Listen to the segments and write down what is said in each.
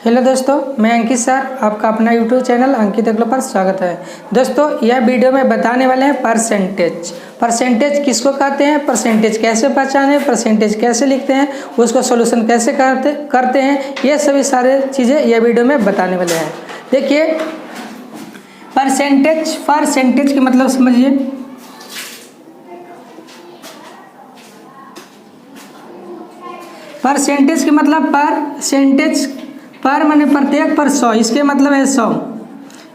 Hello दोस्तों, मैं अंकित sir, आपका अपना यूट्यूब चैनल अंकित अग्लो पर स्वागत है। दोस्तों, यह वीडियो में बताने वाले हैं परसेंटेज किसको कहते हैं, परसेंटेज कैसे पहचाने, परसेंटेज कैसे लिखते हैं, उसको सोल्यूशन कैसे करते हैं, ये सभी सारे चीज़ें यह वीडियो में बताने वाले हैं। देखिए, परसेंटेज के मतलब समझिए। परसेंटेज के मतलब पर माने प्रत्येक पर 100, इसके मतलब है 100,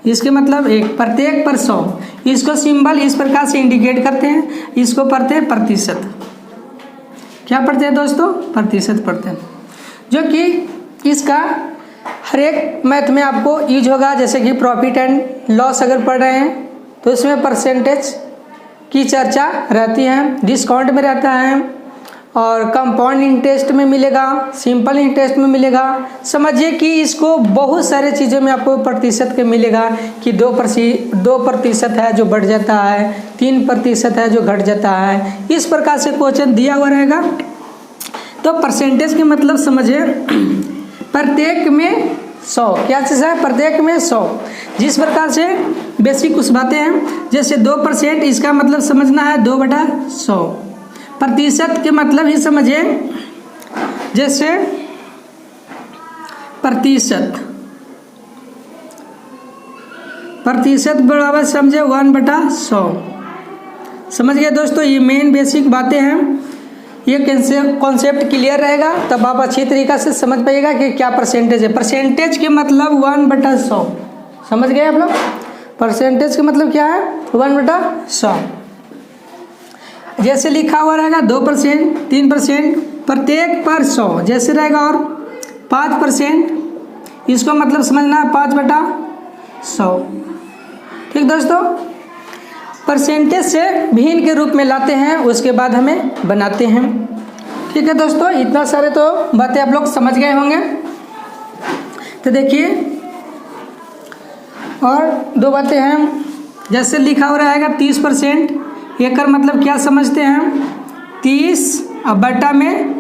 इसके मतलब एक प्रत्येक पर 100। इसको सिंबल इस प्रकार से इंडिकेट करते हैं, इसको पढ़ते हैं प्रतिशत। क्या पढ़ते हैं दोस्तों? प्रतिशत पढ़ते हैं, जो कि इसका हर एक मैथ में आपको यूज होगा। जैसे कि प्रॉफिट एंड लॉस अगर पढ़ रहे हैं तो इसमें परसेंटेज की चर्चा रहती है, डिस्काउंट में रहता है, और कंपाउंड इंटरेस्ट में मिलेगा, सिंपल इंटरेस्ट में मिलेगा। समझिए कि इसको बहुत सारे चीज़ों में आपको प्रतिशत के मिलेगा कि 2% है जो बढ़ जाता है, 3% है जो घट जाता है। इस प्रकार से क्वेश्चन दिया हुआ रहेगा। तो परसेंटेज के मतलब समझिए, प्रत्येक में 100। क्या चीज़ है? प्रत्येक में 100। जिस प्रकार से बेसिक कुछ बातें हैं, जैसे 2%, इसका मतलब समझना है 2/100। प्रतिशत के मतलब ही समझिए, जैसे प्रतिशत बराबर समझे 1/100। समझ गए दोस्तों? ये मेन बेसिक बातें हैं। ये कॉन्सेप्ट क्लियर रहेगा तब आप अच्छी तरीक़ा से समझ पाइएगा कि क्या परसेंटेज है। परसेंटेज के मतलब 1/100। समझ गए आप लोग? परसेंटेज के मतलब क्या है? 1/100। जैसे लिखा हुआ रहेगा 2%, 3%, प्रत्येक पर 100 जैसे रहेगा, और 5%, इसको मतलब समझना है 5/100। ठीक दोस्तों, परसेंटेज से भिन्न के रूप में लाते हैं, उसके बाद हमें बनाते हैं। ठीक है दोस्तों, इतना सारे तो बातें आप लोग समझ गए होंगे। तो देखिए, और दो बातें हैं। जैसे लिखा हुआ रहेगा 30%, एकर मतलब क्या समझते हैं? 30 बटा में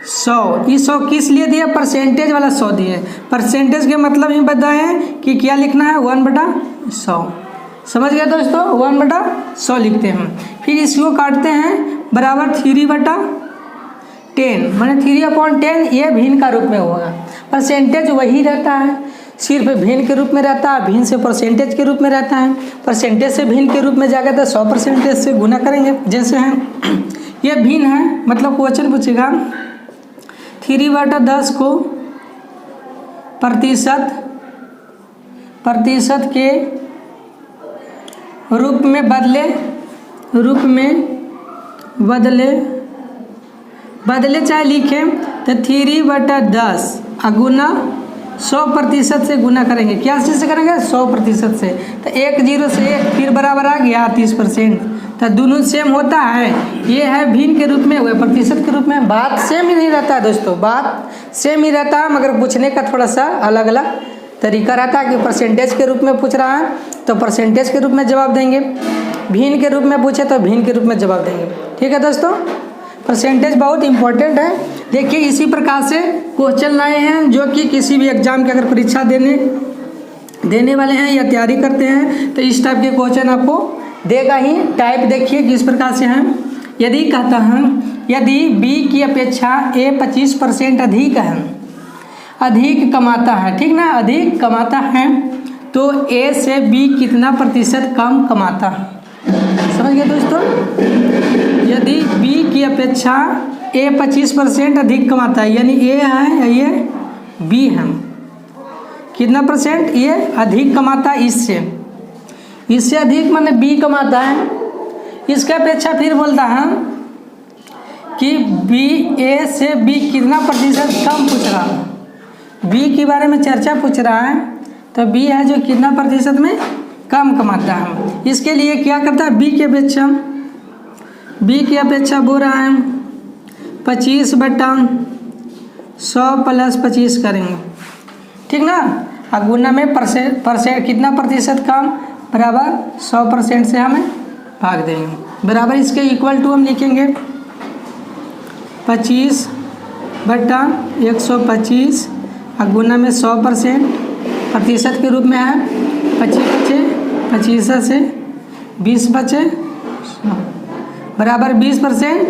100। ये 100 किस लिए दिए? परसेंटेज वाला 100 दिए। परसेंटेज के मतलब ही बताएं कि क्या लिखना है? 1/100। समझ गए दोस्तों? 1/100 लिखते हैं। फिर इसको काटते हैं बराबर 3/10, माने 3/10। ये भिन्न का रूप में होगा। परसेंटेज वही रहता है, सिर्फ भिन्न के रूप में रहता है, भिन्न से परसेंटेज के रूप में रहता है। परसेंटेज से भिन्न के रूप में जाकर तो 100% से गुना करेंगे। जैसे हैं ये भिन्न है, मतलब क्वेश्चन पूछेगा 3/10 को प्रतिशत के रूप में बदले चाहे लिखें तो 3/10 गुना 100% से गुना करेंगे। क्या चीज़ से करेंगे? 100% से। तो 1 0 से 1 फिर बराबर आ गया 30%। तो दोनों सेम होता है। ये है भिन्न के रूप में, हुए प्रतिशत के रूप में। बात सेम ही नहीं रहता है दोस्तों, बात सेम ही रहता है, मगर पूछने का थोड़ा सा अलग अलग तरीका रहता है। कि परसेंटेज के रूप में पूछ रहा है तो परसेंटेज के रूप में जवाब देंगे, भिन्न के रूप में पूछे तो भिन्न के रूप में जवाब देंगे। ठीक है दोस्तों, परसेंटेज बहुत इंपॉर्टेंट है। देखिए, इसी प्रकार से क्वेश्चन लाए हैं जो कि किसी भी एग्जाम की अगर परीक्षा देने वाले हैं या तैयारी करते हैं तो इस टाइप के क्वेश्चन आपको देगा ही। टाइप देखिए किस प्रकार से हैं। यदि कहता है, यदि बी की अपेक्षा ए 25% अधिक कमाता है, ठीक ना, अधिक कमाता है, तो ए से बी कितना प्रतिशत कम कमाता है? समझ गए दोस्तों? यदि बी की अपेक्षा ए 25% अधिक कमाता है, यानी ए है, ये बी है, कितना परसेंट ये अधिक कमाता है? इससे अधिक माने बी कमाता है। इसके अपेक्षा फिर बोलता है कि बी ए से बी कितना प्रतिशत कम पूछ रहा है। बी के बारे में चर्चा पूछ रहा है, तो बी है जो कितना प्रतिशत में कम कमाता है। इसके लिए क्या करता है? बी की अपेक्षा बोल रहा है 25/100 + 25 करेंगे, ठीक ना। और गुना में परसेंट कितना प्रतिशत कम, बराबर 100% से हमें भाग देंगे। बराबर इसके इक्वल टू हम लिखेंगे 25/125 और गुना में 100%, प्रतिशत के रूप में है 25 बचे, 25 से 20 बचे, बराबर 20%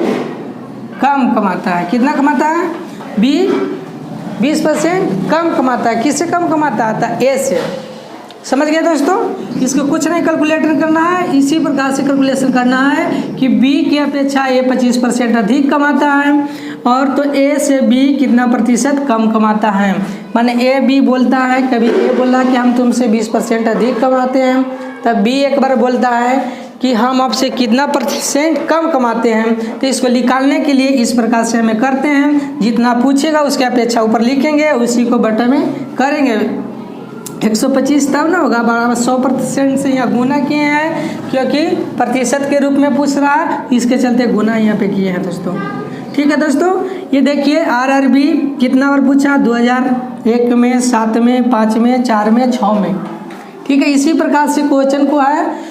कम कमाता है। कितना कमाता है? 20% कम कमाता है। किससे कम कमाता है? ए से। समझ गए दोस्तों? इसको कुछ नहीं कैलकुलेटर करना है, इसी प्रकार से कैलकुलेशन करना है कि बी की अपेक्षा ए 25% अधिक कमाता है, और तो ए से बी कितना प्रतिशत कम कमाता है। माने ए बी बोलता है, कभी ए बोला कि हम तुमसे 20% अधिक कमाते हैं, तब बी एक बार बोलता है कि हम आपसे कितना % कम कमाते हैं। तो इसको निकालने के लिए इस प्रकार से हमें करते हैं, जितना पूछेगा उसके अपेक्षा ऊपर लिखेंगे, उसी को बटे में करेंगे। 125 तब ना होगा, बराबर 100% से यहाँ गुना किए हैं, क्योंकि प्रतिशत के रूप में पूछ रहा है, इसके चलते गुना यहाँ पे किए हैं दोस्तों। ठीक है दोस्तों, ये देखिए RRB कितना बार पूछा? 2001 में, 7 में, 5 में, 4 में, 6 में। ठीक है, इसी प्रकार से क्वेश्चन को है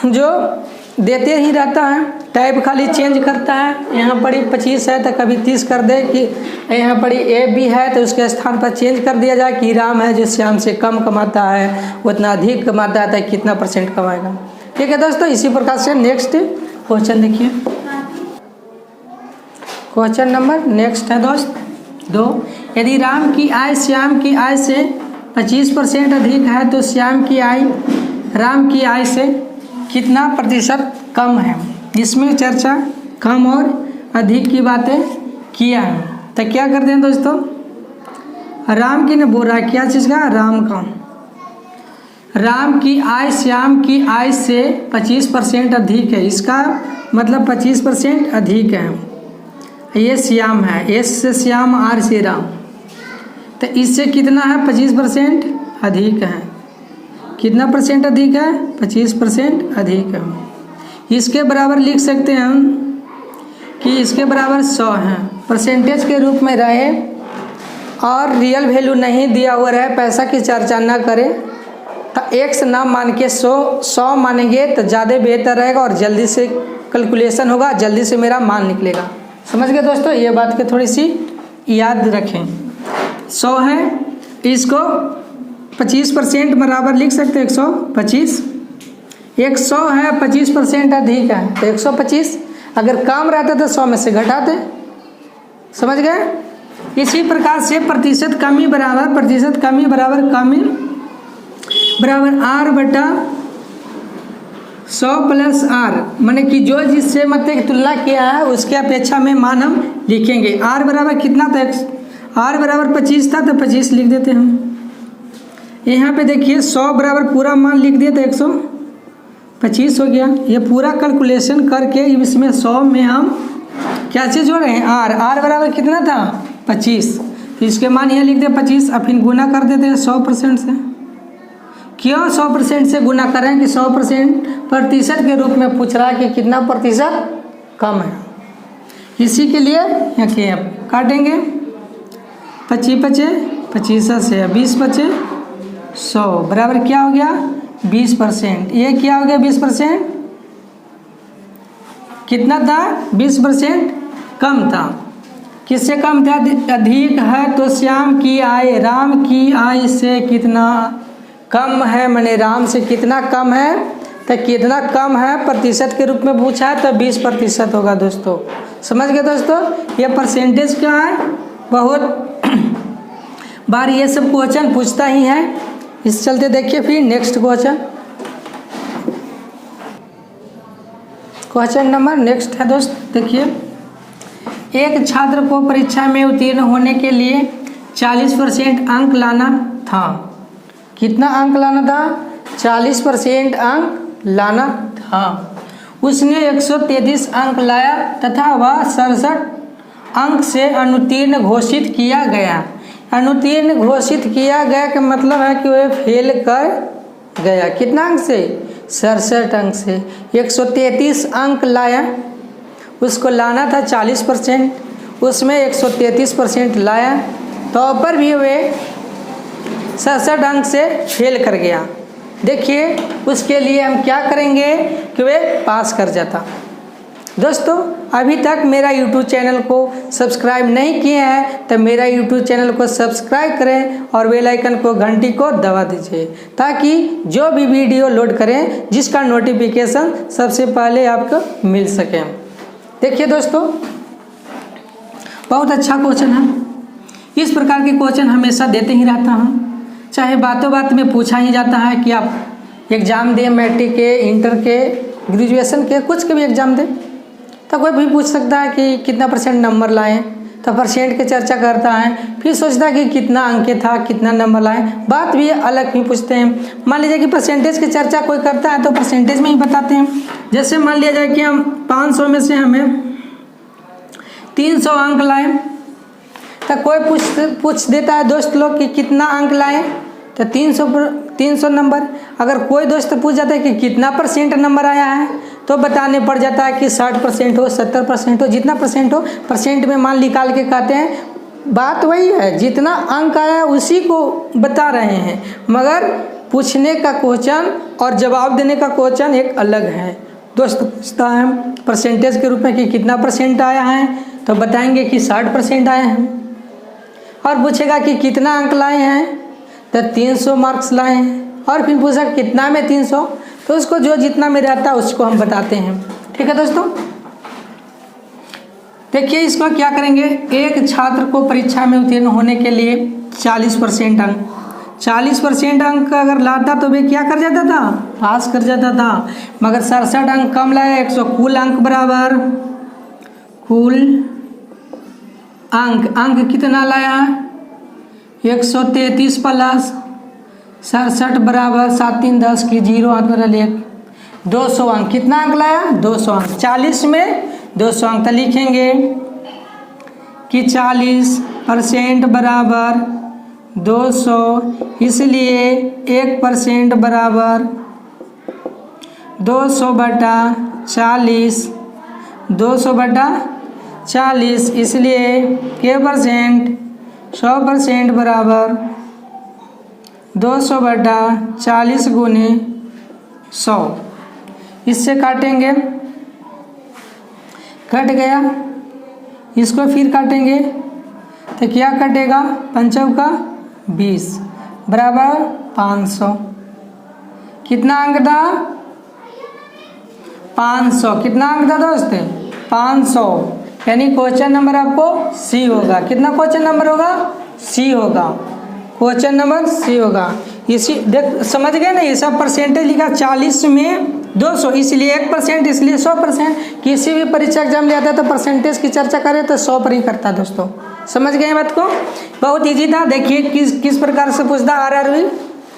जो देते ही रहता है, टाइप खाली चेंज करता है। यहाँ पड़ी 25 है तो कभी 30 कर दे, कि यहाँ पड़ी ए बी है तो उसके स्थान पर चेंज कर दिया जाए कि राम है जो श्याम से कम कमाता है, उतना अधिक कमाता है तो कितना % कमाएगा। ठीक है दोस्तों, इसी प्रकार से नेक्स्ट क्वेश्चन देखिए। क्वेश्चन नंबर नेक्स्ट है दोस्त 2। यदि राम की आय श्याम की आय से 25% अधिक है तो श्याम की आय राम की आय से कितना % कम है। इसमें चर्चा कम और अधिक की बातें किया है। तो क्या करते हैं दोस्तों, राम की ने बोल रहा है क्या चीज़ का? राम का। राम की आय श्याम की आय से 25% अधिक है, इसका मतलब 25% अधिक है। ये श्याम है, एस से श्याम, आर से राम, तो इससे कितना है? 25% अधिक है। कितना % अधिक है? 25% अधिक है। इसके बराबर लिख सकते हैं हम कि इसके बराबर 100 है। परसेंटेज के रूप में रहे और रियल वैल्यू नहीं दिया हुआ रहे, पैसा की चर्चा ना करें, तो x ना मान के 100 मानेंगे तो ज़्यादा बेहतर रहेगा और जल्दी से कैलकुलेशन होगा, जल्दी से मेरा मान निकलेगा। समझ गए दोस्तों? ये बात के थोड़ी सी याद रखें। 100 है, इसको 25% बराबर लिख सकते हैं 125। 100 है, 25% अधिक है तो 125, अगर कम रहता तो 100 में से घटाते। समझ गए? इसी प्रकार से प्रतिशत कमी बराबर प्रतिशत कमी बराबर कमी बराबर R बटा 100 प्लस R, माने कि जो जिससे मतलब की तुलना किया है उसके अपेक्षा में मान हम लिखेंगे। R बराबर कितना था? R बराबर 25 था तो 25 लिख देते हम। यहाँ पे देखिए 100 बराबर पूरा मान लिख दिए तो 125 हो गया। ये पूरा कैलकुलेशन करके इसमें 100 में हम क्या चीज़ जोड़ रहे हैं? R बराबर कितना था? 25। तो इसके मान यहाँ लिख दे 25, अब फिर गुना कर देते हैं 100% से। क्यों 100% से गुना कर रहे हैं? कि 100% प्रतिशत के रूप में पूछ रहा है कि कितना प्रतिशत कम है, इसी के लिए यहाँ के काटेंगे। 25 बचे, 25 से 20 बचे, 100 बराबर क्या हो गया? 20%। ये क्या हो गया? 20%। कितना था? 20% कम था। किससे कम था? अधिक है तो श्याम की आय राम की आय से कितना कम है, माने राम से कितना कम है, तो कितना कम है प्रतिशत के रूप में पूछा है तो 20% होगा दोस्तों। समझ गए दोस्तों? ये परसेंटेज क्या है? बहुत बार ये सब क्वेश्चन पूछता ही है, इस चलते देखिए फिर नेक्स्ट क्वेश्चन नंबर नेक्स्ट है दोस्त। देखिए, एक छात्र को परीक्षा में उत्तीर्ण होने के लिए 40% अंक लाना था। कितना अंक लाना था? 40% अंक लाना था। उसने 133 अंक लाया तथा वह 67 अंक से अनुत्तीर्ण घोषित किया गया। अनुत्तीर्ण घोषित किया गया का मतलब है कि वह फेल कर गया। कितना अंक से? 67 अंक से। 133 अंक लाया, उसको लाना था 40%, उसमें 133% लाया, तो पर भी वे 67 अंक से फेल कर गया। देखिए, उसके लिए हम क्या करेंगे कि वे पास कर जाता। दोस्तों अभी तक मेरा YouTube चैनल को सब्सक्राइब नहीं किए हैं तो मेरा YouTube चैनल को सब्सक्राइब करें और बेल आइकन को घंटी को दबा दीजिए ताकि जो भी वीडियो लोड करें जिसका नोटिफिकेशन सबसे पहले आपको मिल सके। देखिए दोस्तों, बहुत अच्छा क्वेश्चन है। इस प्रकार के क्वेश्चन हमेशा देते ही रहता हूँ, चाहे बातों बात में पूछा ही जाता है कि आप एग्ज़ाम दें, मैट्रिक के, इंटर के, ग्रेजुएशन के, कुछ के भी एग्ज़ाम दें तो कोई भी पूछ सकता है कि कितना % नंबर लाए, तो परसेंट की चर्चा करता है, फिर सोचता है कि कितना अंक था, कितना नंबर लाए, बात भी अलग भी पूछते हैं। मान लीजिए कि परसेंटेज की चर्चा कोई करता है तो परसेंटेज में ही बताते हैं। जैसे मान लिया जाए कि हम 500 में से हमें 300 अंक लाए तो कोई पूछ देता है दोस्त लोग कि कितना अंक लाए, तो 300 नंबर। अगर कोई दोस्त पूछ जाता है कि कितना % नंबर आया है तो बताने पड़ जाता है कि 60% हो, 70% हो, जितना % हो, परसेंट में मान निकाल के कहते हैं। बात वही है, जितना अंक आया उसी को बता रहे हैं, मगर पूछने का क्वेश्चन और जवाब देने का क्वेश्चन एक अलग है। दोस्त पूछता है परसेंटेज के रूप में कि कितना % आया है तो बताएंगे कि 60% आए हैं, और पूछेगा कि कितना अंक लाए हैं तो 300 मार्क्स लाए हैं, और फिर पूछा कितना में 300, तो उसको जो जितना में रहता है उसको हम बताते हैं। ठीक है दोस्तों, देखिए इसको क्या करेंगे। एक छात्र को परीक्षा में उत्तीर्ण होने के लिए 40% अंक अगर लाता तो वे क्या कर जाता था, पास कर जाता था। मगर 67 अंक कम लाया, 100 कुल अंक बराबर कुल अंक कितना लाया, 133 प्लस 67 बराबर 7 3 10 की 0 हाथ में ले 200 अंक। कितना अंक लाया, 200 अंक। 40 में 200 अंक, तो लिखेंगे कि 40% बराबर 200, इसलिए 1% बराबर 200/40, 200/40, इसलिए के %, 100% बराबर 200/40 गुने 100। इससे काटेंगे, कट गया। इसको फिर काटेंगे तो क्या कटेगा, 5 का 20 बराबर 500। कितना अंक था, 500। कितना अंक था दोस्त, 500। यानी क्वेश्चन नंबर आपको सी होगा। कितना क्वेश्चन नंबर होगा, सी होगा, क्वेश्चन नंबर सी होगा। इसी देख समझ गए ना, ये सब परसेंटेज लिखा, 40 में 200 इसलिए 1%, इसलिए 100%। किसी भी परीक्षा एग्जाम ले आता है तो परसेंटेज की चर्चा करें तो 100 पर ही करता है। दोस्तों समझ गए बात को, बहुत इजी था। देखिए किस प्रकार से पूछता, RRB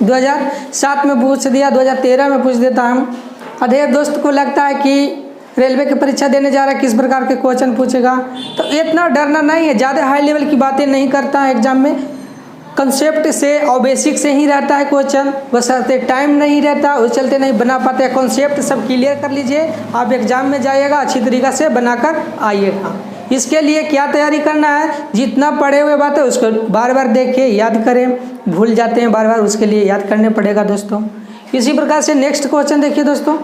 2007 में पूछ दिया, 2013 में पूछ देता है। अधेर दोस्त को लगता है कि रेलवे की परीक्षा देने जा रहा है, किस प्रकार के क्वेश्चन पूछेगा, तो इतना डरना नहीं है। ज़्यादा हाई लेवल की बातें नहीं करता है एग्जाम में, कंसेप्ट से और बेसिक से ही रहता है क्वेश्चन। बशर्ते टाइम नहीं रहता, उस चलते नहीं बना पाते। कॉन्सेप्ट सब क्लियर कर लीजिए, आप एग्जाम में जाइएगा अच्छी तरीक़ा से बनाकर आइएगा। इसके लिए क्या तैयारी करना है, जितना पढ़े हुए बात है उसको बार बार देखिए, याद करें, भूल जाते हैं बार बार, उसके लिए याद करने पड़ेगा दोस्तों। इसी प्रकार से नेक्स्ट क्वेश्चन देखिए दोस्तों,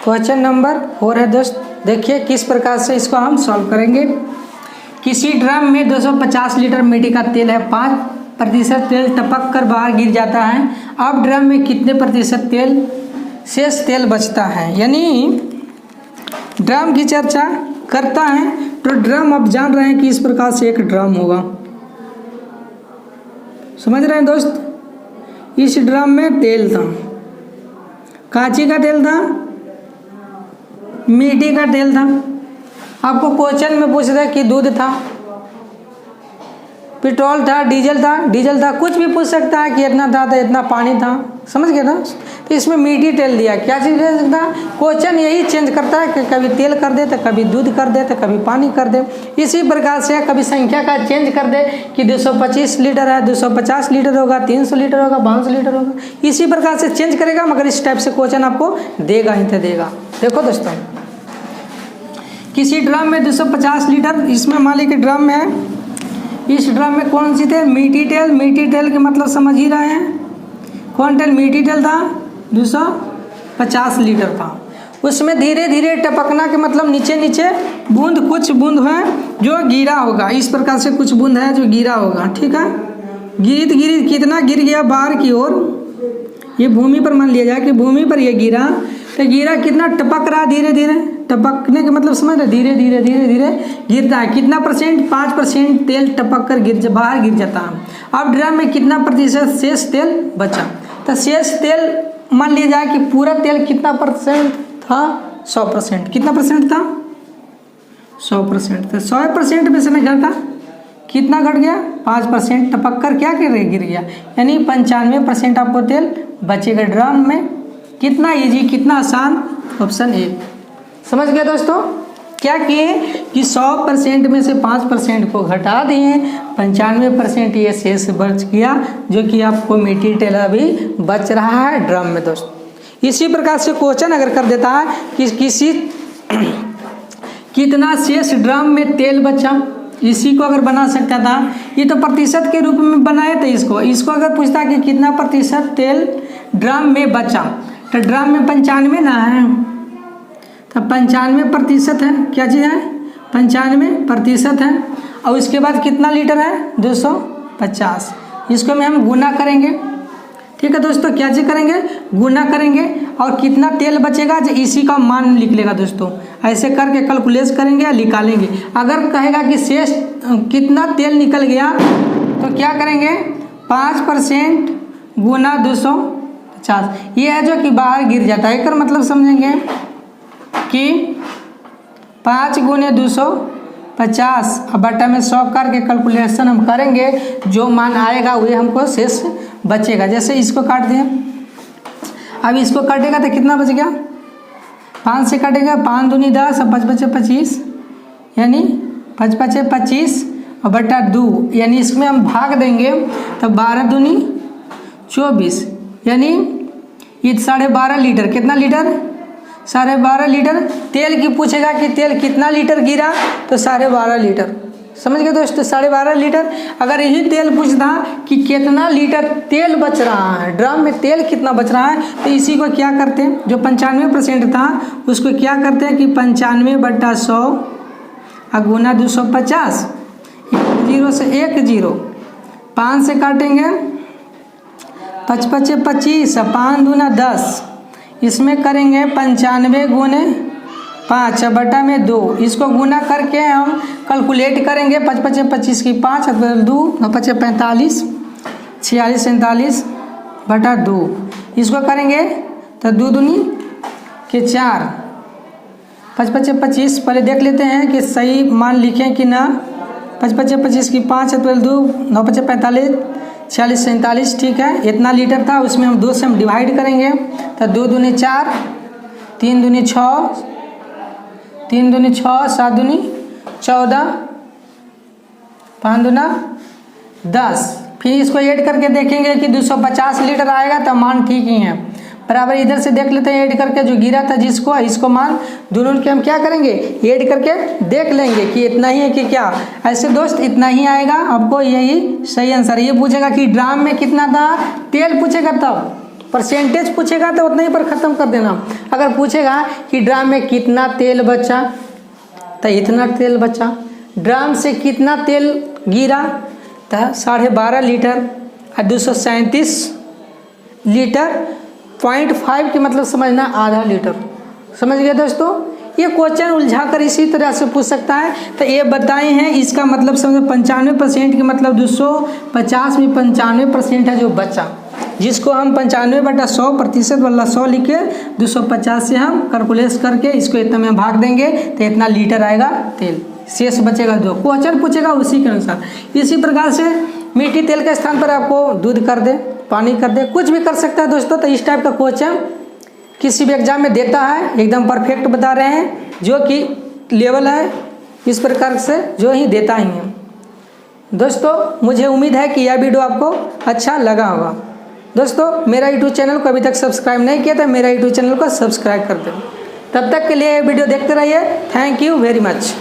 क्वेश्चन नंबर 4 है दोस्त। देखिए किस प्रकार से इसको हम सॉल्व करेंगे। किसी ड्रम में 250 लीटर मिट्टी का तेल है, 5% तेल टपक कर बाहर गिर जाता है। अब ड्रम में कितने प्रतिशत तेल शेष तेल बचता है। यानी ड्रम की चर्चा करता है तो ड्रम आप जान रहे हैं कि इस प्रकार से एक ड्रम होगा, समझ रहे हैं दोस्त। इस ड्रम में तेल था, कांची का तेल था, मिट्टी का तेल था। आपको क्वेश्चन में पूछ रहा है कि दूध था, पेट्रोल था, डीजल था, कुछ भी पूछ सकता है कि इतना था तो इतना पानी था, समझ गए ना। तो इसमें मिट्टी तेल दिया, क्या चीज़ दे सकता है, क्वेश्चन यही चेंज करता है कि कभी तेल कर दे तो कभी दूध कर दे तो कभी पानी कर दे। इसी प्रकार से कभी संख्या का चेंज कर दे कि 225 लीटर है, 250 लीटर होगा, 300 लीटर होगा, 500 लीटर होगा। इसी प्रकार से चेंज करेगा, मगर इस टाइप से क्वेश्चन आपको देगा ही तो देगा। देखो दोस्तों, किसी ड्रम में 250 लीटर, इसमें मान लीजिए कि ड्रम है, इस ड्रम में कौन सी तेल, मिट्टी तेल। मिट्टी तेल के मतलब समझ ही रहे हैं, कौन तेल, मिट्टी तेल था 50 लीटर था। उसमें धीरे धीरे टपकना के मतलब नीचे नीचे बूंद, कुछ बूंद है जो गिरा होगा, इस प्रकार से कुछ बूंद है जो गिरा होगा। ठीक है, गिरित गिरित कितना गिर गया बाहर की ओर, ये भूमि पर मान लिया जाए कि भूमि पर ये गिरा, तो गिरा कितना टपक रहा, धीरे धीरे टपकने का मतलब समझ रहे, धीरे धीरे धीरे धीरे गिरता है। कितना परसेंट, 5% तेल टपक कर बाहर गिर जाता है। अब ड्रम में कितना प्रतिशत शेष तेल बचा, तो शेष तेल मान लिया जाए कि पूरा तेल कितना परसेंट था, 100%। कितना परसेंट था, 100%। तो 100% में से घटा, कितना घट गया, 5% टपक कर क्या कर गिर गया, यानी 95% आपको तेल बचेगा ड्रम में। कितना इजी, कितना आसान, ऑप्शन ए। समझ गए दोस्तों, क्या किए कि 100% में से 5% को घटा दिए, 95% ये शेष बच गया, जो कि आपको मटेरियल अभी बच रहा है ड्रम में। दोस्तों इसी प्रकार से क्वेश्चन अगर कर देता है कि किसी कितना शेष ड्रम में तेल बचा, इसी को अगर बना सकता था, ये तो प्रतिशत के रूप में बनाए थे इसको अगर पूछता कि कितना प्रतिशत तेल ड्रम में बचा, तो ड्रम में 95 ना है, तो 95% है, क्या चीज़ है, 95% है। और उसके बाद कितना लीटर है, 250, इसको में हम गुना करेंगे। ठीक है दोस्तों, क्या चीज़ करेंगे, गुना करेंगे, और कितना तेल बचेगा जो इसी का मान लिख लेगा। दोस्तों ऐसे करके कैलकुलेट करेंगे या निकालेंगे। अगर कहेगा कि शेष कितना तेल निकल गया, तो क्या करेंगे, 5% गुना 250, ये है जो कि बाहर गिर जाता है। एक मतलब समझेंगे कि 5 गुने 250 अब बटा में 100 करके कैलकुलेशन हम करेंगे, जो मान आएगा वही हमको शेष बचेगा। जैसे इसको काट दें, अब इसको काटेगा तो कितना बच गया, 5 से काटेगा, 5 दूनी 10 और 5 बचे 25, यानी 5 बचे 25 और बटा 2, यानी इसमें हम भाग देंगे तो 12 दूनी 24, यानी ये 12.5 लीटर। कितना लीटर, 12.5 लीटर तेल की पूछेगा कि तेल कितना लीटर गिरा, तो 12.5 लीटर। समझ गए दोस्तों, 12.5 लीटर। अगर यही तेल पूछता कि कितना लीटर तेल बच रहा है, ड्रम में तेल कितना बच रहा है, तो इसी को क्या करते हैं, जो 95% था उसको क्या करते हैं कि 95/100 गुना 250, 0 से 1 0, 5 से काटेंगे 5 बचे 25, 5 दूना 10, इसमें करेंगे 95 गुने 5 बटा में 2, इसको गुना करके हम कैलकुलेट करेंगे। 5 बचे 25 की 5 2 बचे 45, 46 47 बटा 2, इसको करेंगे तो 2 दूनी के 4, 5 बचे 25। पहले देख लेते हैं कि सही मान लिखें कि ना। 5 बचे 25 की 5 2 9 बचे 45 46 47, ठीक है, इतना लीटर था, उसमें हम 2 से हम डिवाइड करेंगे, तो 2 दूनी 4, 3 दूनी 6, 3 दूनी 6, 7 दूनी 14, 5 दूना 10। फिर इसको ऐड करके देखेंगे कि 250 लीटर आएगा, तो मान ठीक ही है। बराबर इधर से देख लेते हैं ऐड करके, जो गिरा था जिसको, इसको मान दोनों के हम क्या करेंगे, ऐड करके देख लेंगे कि इतना ही है कि क्या। ऐसे दोस्त इतना ही आएगा, आपको यही सही आंसर। ये पूछेगा कि ड्राम में कितना था तेल, पूछेगा तब परसेंटेज पूछेगा तो उतना ही पर ख़त्म कर देना। अगर पूछेगा कि ड्राम में कितना तेल बचा, तो इतना तेल बचा। ड्राम से कितना तेल गिरा, तो 12.5 लीटर और 237 लीटर, 0.5 के मतलब समझना आधा लीटर। समझ गए दोस्तों, ये क्वेश्चन उलझा कर इसी तरह से पूछ सकता है। तो ये बताए हैं, इसका मतलब समझो 95% के मतलब 250 में 95% है जो बचा, जिसको हम 95/100% वाला 100 लिख के 250 से हम कैलकुलेट करके इसको इतना में भाग देंगे, तो इतना लीटर आएगा तेल, शेष बचेगा। जो क्वेश्चन पूछेगा उसी के अनुसार। इसी प्रकार से मीठी तेल के स्थान पर आपको दूध कर दे, पानी कर दे, कुछ भी कर सकता है दोस्तों। तो इस टाइप का क्वेश्चन किसी भी एग्जाम में देता है, एकदम परफेक्ट बता रहे हैं, जो कि लेवल है इस प्रकार से जो ही देता ही है। दोस्तों मुझे उम्मीद है कि यह वीडियो आपको अच्छा लगा होगा। दोस्तों मेरा यूट्यूब चैनल को अभी तक सब्सक्राइब नहीं किया तो मेरा यूट्यूब चैनल को सब्सक्राइब कर दें। तब तक के लिए वीडियो देखते रहिए। Thank you very much.